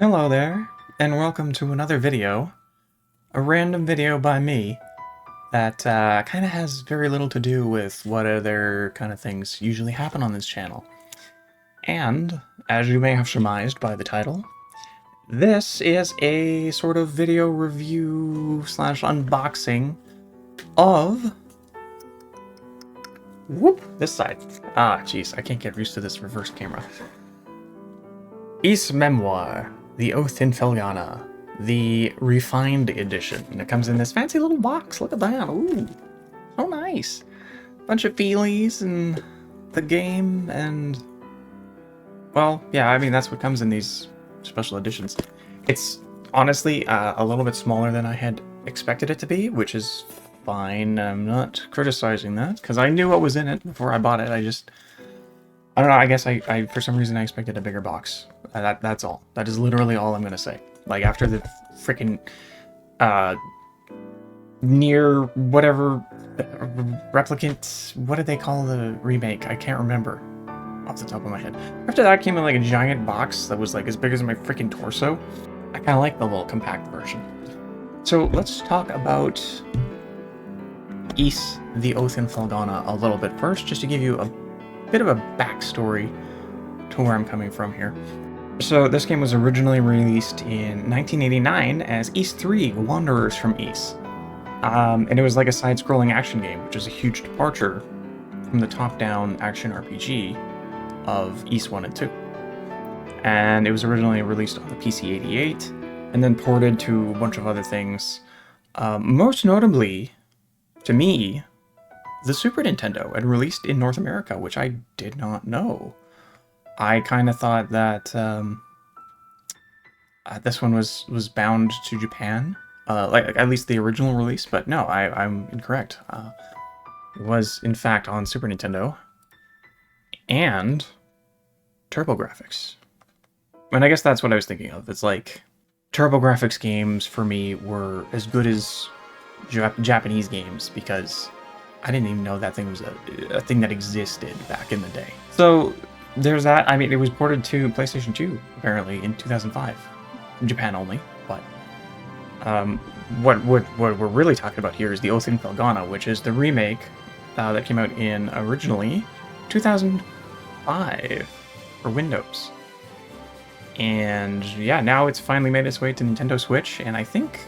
Hello there, and welcome to another video. A random video by me that kind of has very little to do with what other kind of things usually happen on this channel. And, as you may have surmised by the title, this is a sort of video review slash unboxing of... this side. Jeez, I can't get used to this reverse camera. Memoire, The Oath in Felghana, the refined edition. And it comes in this fancy little box. Look at that. Ooh, so nice. Bunch of feelies and the game and... well, yeah, I mean, that's what comes in these special editions. It's honestly a little bit smaller than I had expected it to be, which is fine. I'm not criticizing that, because I knew what was in it before I bought it. I don't know, I guess I for some reason I expected a bigger box. That's all. That is literally all I'm gonna say. Like, after the freaking near whatever replicant, what did they call the remake? I can't remember off the top of my head. After that came in like a giant box that was like as big as my freaking torso. I kind of like the little compact version. So let's talk about The Oath in Felghana a little bit first, just to give you a bit of a backstory to where I'm coming from here. So this game was originally released in 1989 as Ys 3: Wanderers from Ys. And it was like a side-scrolling action game, which is a huge departure from the top-down action RPG of Ys 1 and 2. And it was originally released on the PC-88, and then ported to a bunch of other things. Most notably, to me, the Super Nintendo, and released in North America, which I did not know. I kind of thought that this one was bound to Japan, like at least the original release, but no, I'm incorrect. It was in fact on Super Nintendo and TurboGrafx. And I guess that's what I was thinking of. It's like TurboGrafx games for me were as good as Japanese games, because I didn't even know that thing was a thing that existed back in the day. So there's that. I mean, it was ported to PlayStation 2, apparently, in 2005. In Japan only, but... what we're really talking about here is The Oath in Felghana, which is the remake that came out in, originally, 2005 for Windows. And yeah, now it's finally made its way to Nintendo Switch, and I think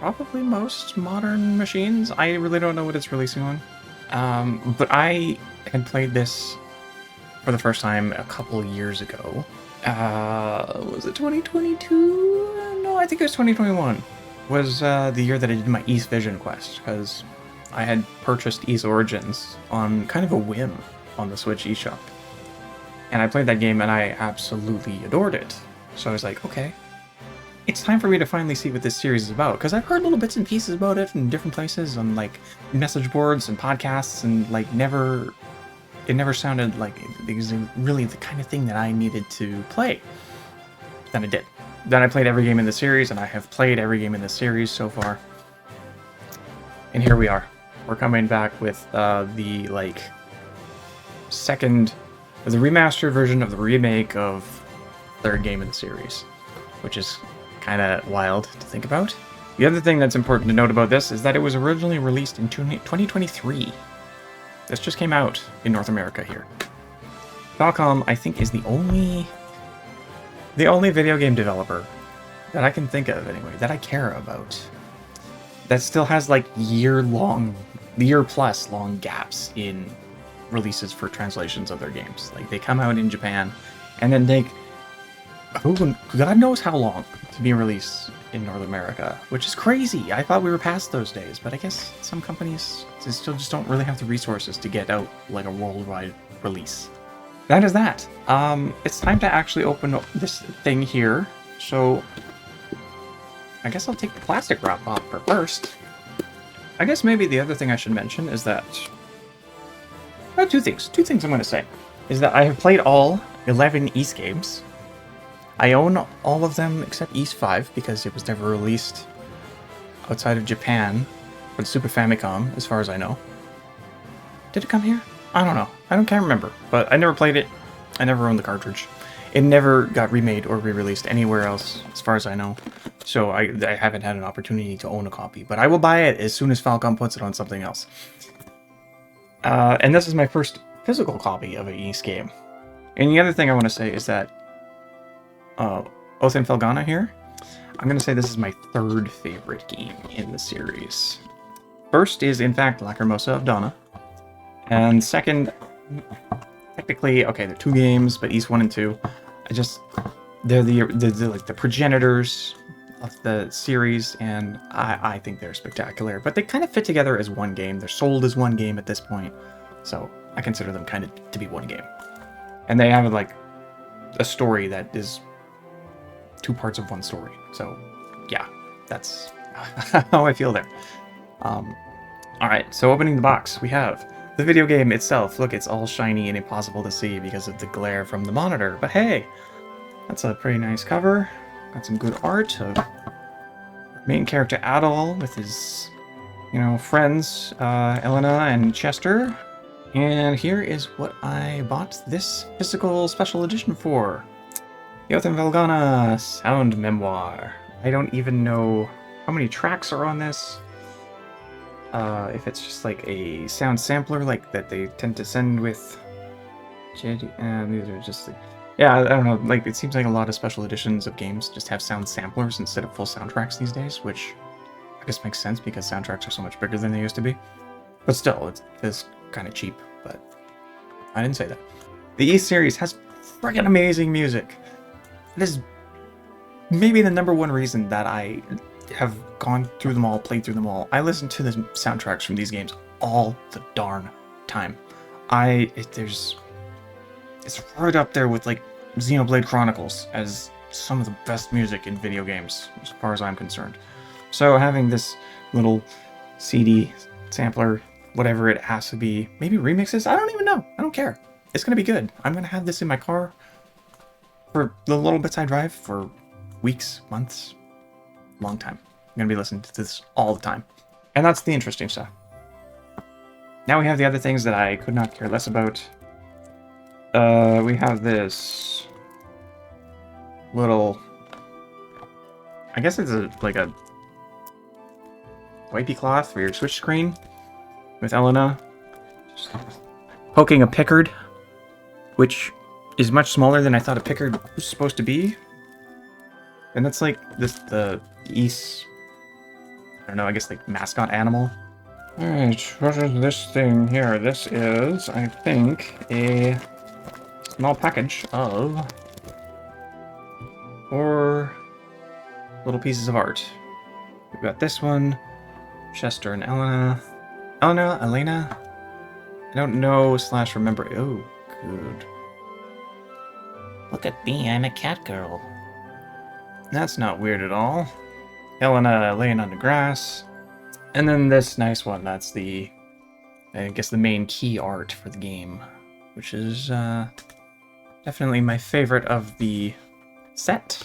probably most modern machines. I really don't know what it's releasing on. But I had played this for the first time a couple years ago. Was it 2022? No, I think it was 2021. Was the year that I did my Ys Vision quest, because I had purchased Ys Origins on kind of a whim on the Switch eShop. And I played that game and I absolutely adored it. So I was like, okay, it's time for me to finally see what this series is about, because I've heard little bits and pieces about it in different places on like message boards and podcasts, and like it never sounded like it was really the kind of thing that I needed to play. Then I did. Then I played every game in the series, and I have played every game in the series so far. And here we are. We're coming back with the like the remastered version of the remake of third game in the series, which is kind of wild to think about. The other thing that's important to note about this is that it was originally released in 2023. This just came out in North America here. Falcom, I think, is the only video game developer that I can think of, anyway, that I care about, that still has like year-plus long gaps in releases for translations of their games. Like, they come out in Japan and then take God knows how long to be released in North America, which is crazy. I thought we were past those days, but I guess some companies still just don't really have the resources to get out like a worldwide release. That is that. It's time to actually open up this thing here. So I guess I'll take the plastic wrap off first. I guess maybe the other thing I should mention is that two things I'm going to say is that I have played all 11 Ys games. I own all of them except Ys 5, because it was never released outside of Japan for the Super Famicom, as far as I know. Did it come here? I don't know. Can't remember. But I never played it. I never owned the cartridge. It never got remade or re-released anywhere else, as far as I know. So I haven't had an opportunity to own a copy. But I will buy it as soon as Falcon puts it on something else. And this is my first physical copy of an Ys game. And the other thing I want to say is that Oath and Felghana here, I'm going to say this is my third favorite game in the series. First is, in fact, Lacrimosa of Donna. And second, technically, okay, they're 2 games, but Ys 1 and 2, they're like the progenitors of the series, and I think they're spectacular. But they kind of fit together as one game. They're sold as one game at this point, so I consider them kind of to be one game. And they have like a story that is 2 parts of one story. So yeah, that's how I feel there. Alright, so opening the box, we have the video game itself. Look, it's all shiny and impossible to see because of the glare from the monitor. But hey, that's a pretty nice cover. Got some good art of main character Adol with his, friends, Elena and Chester. And here is what I bought this physical special edition for. Oath and Felghana Sound Memoire. I don't even know how many tracks are on this. If it's just like a sound sampler like that they tend to send with these are just like, yeah, I don't know, like it seems like a lot of special editions of games just have sound samplers instead of full soundtracks these days, which I guess makes sense because soundtracks are so much bigger than they used to be. But still, it's kind of cheap, but I didn't say that. The Ys series has friggin' amazing music. It is maybe the number 1 reason that I have gone through them all, played through them all. I listen to the soundtracks from these games all the darn time. It's right up there with like Xenoblade Chronicles as some of the best music in video games, as far as I'm concerned. So having this little CD sampler, whatever it has to be, maybe remixes, I don't even know. I don't care. It's gonna be good. I'm gonna have this in my car for the little bits I drive for weeks, months, long time. I'm gonna be listening to this all the time. And that's the interesting stuff. Now we have the other things that I could not care less about. We have this little, I guess it's like a wipey cloth for your Switch screen with Elena just poking a Pickard, which is much smaller than I thought a Pickard was supposed to be. And that's like the Ys, I don't know, I guess like mascot animal. Alright, what is this thing here? This is, I think, a small package of 4 little pieces of art. We've got this one, Chester and Elena. Elena? I don't know / remember. Oh, good. Look at me, I'm a cat girl. That's not weird at all. Elena laying on the grass. And then this nice one, that's I guess the main key art for the game, which is definitely my favorite of the set.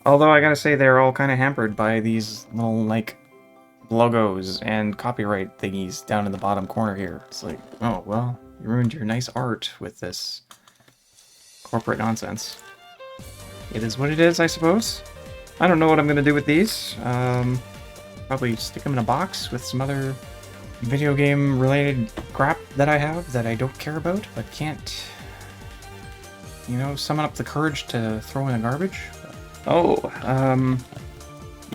Although I gotta say they're all kind of hampered by these little, like, logos and copyright thingies down in the bottom corner here. It's like, oh, well, you ruined your nice art with this corporate nonsense. It is what it is, I suppose. I don't know what I'm gonna do with these. Probably stick them in a box with some other video game related crap that I have that I don't care about, but can't, summon up the courage to throw in the garbage. Oh,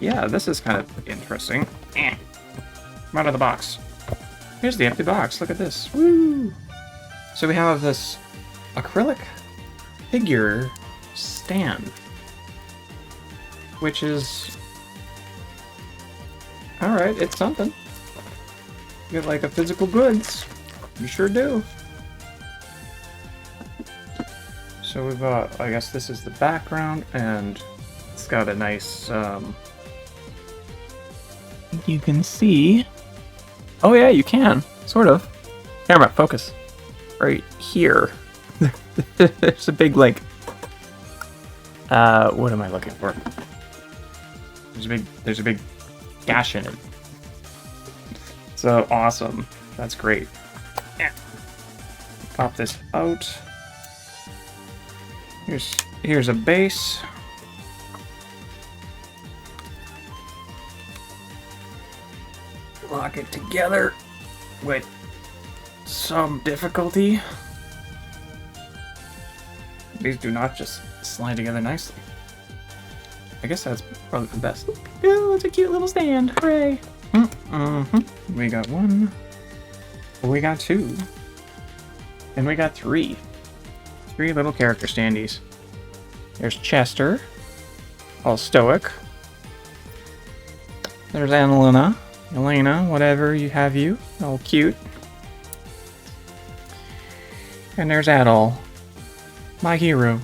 yeah, this is kind of interesting. Come out of the box. Here's the empty box, look at this. Woo! So we have this acrylic figure stand, which is, alright, it's something. You get like a physical goods. You sure do. So we've got, I guess this is the background, and it's got a nice, you can see. Oh yeah, you can. Sort of. Camera, focus. Right here. There's a big, like, what am I looking for? There's a big gash in it. So awesome. That's great. Yeah. Pop this out. Here's a base. Lock it together with some difficulty. These do not just slide together nicely. I guess that's probably the best. Oh, it's a cute little stand. Hooray! We got one. We got two. And we got three. Three little character standees. There's Chester, all stoic. There's Annalena, Elena, whatever you have you, all cute. And there's Adol, my hero.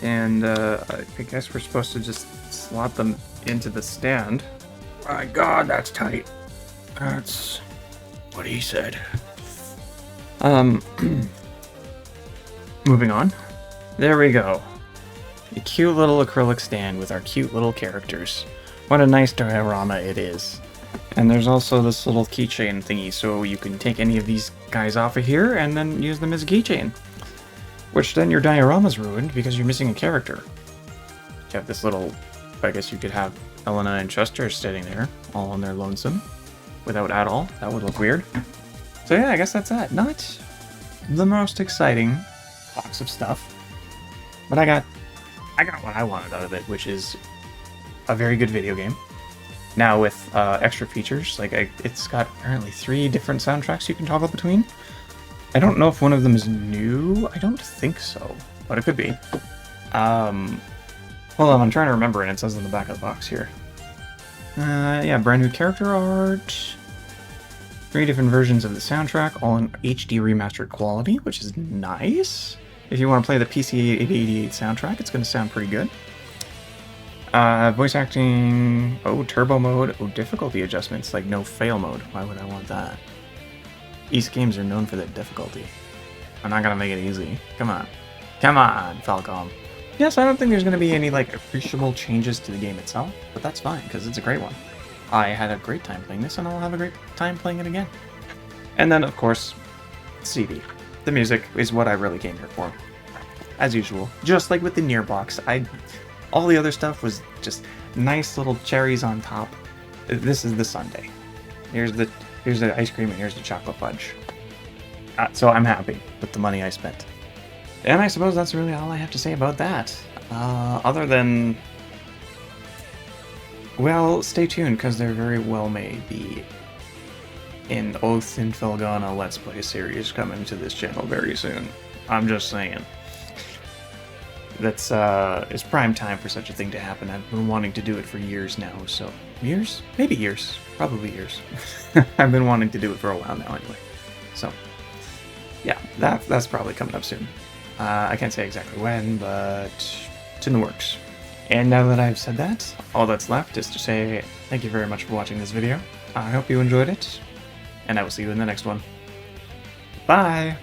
And I guess we're supposed to just slot them into the stand. My God, that's tight. That's what he said. Moving on. There we go. A cute little acrylic stand with our cute little characters. What a nice diorama it is. And there's also this little keychain thingy, so you can take any of these guys off of here and then use them as a keychain. Which then your diorama's ruined because you're missing a character. You have this little... I guess you could have Elena and Chester sitting there, all on their lonesome, without Adol. That would look weird. So yeah, I guess that's that. Not the most exciting box of stuff, but I got what I wanted out of it, which is a very good video game. Now with extra features, like it's got apparently 3 different soundtracks you can toggle between. I don't know if one of them is new. I don't think so, but it could be. Hold on, I'm trying to remember, and it says on the back of the box here. Yeah, brand new character art. 3 different versions of the soundtrack, all in HD remastered quality, which is nice. If you want to play the PC 8088 soundtrack, it's going to sound pretty good. Voice acting, turbo mode, difficulty adjustments, like no fail mode. Why would I want that? These games are known for their difficulty. I'm not going to make it easy. Come on. Come on, Falcom. Yes, I don't think there's going to be any, like, appreciable changes to the game itself, but that's fine, because it's a great one. I had a great time playing this, and I'll have a great time playing it again. And then, of course, CD. The music is what I really came here for. As usual. Just like with the Nier box, all the other stuff was just nice little cherries on top. This is the sundae. Here's the ice cream, and here's the chocolate fudge. So I'm happy with the money I spent. And I suppose that's really all I have to say about that. Other than... Well, stay tuned, because there very well may be an Oath in Felghana Let's Play series coming to this channel very soon. I'm just saying. That's, it's prime time for such a thing to happen. I've been wanting to do it for years now, so... Years? Maybe years. Probably years. I've been wanting to do it for a while now, anyway. So, yeah, that's probably coming up soon. I can't say exactly when, but it's in the works. And now that I've said that, all that's left is to say thank you very much for watching this video. I hope you enjoyed it, and I will see you in the next one. Bye!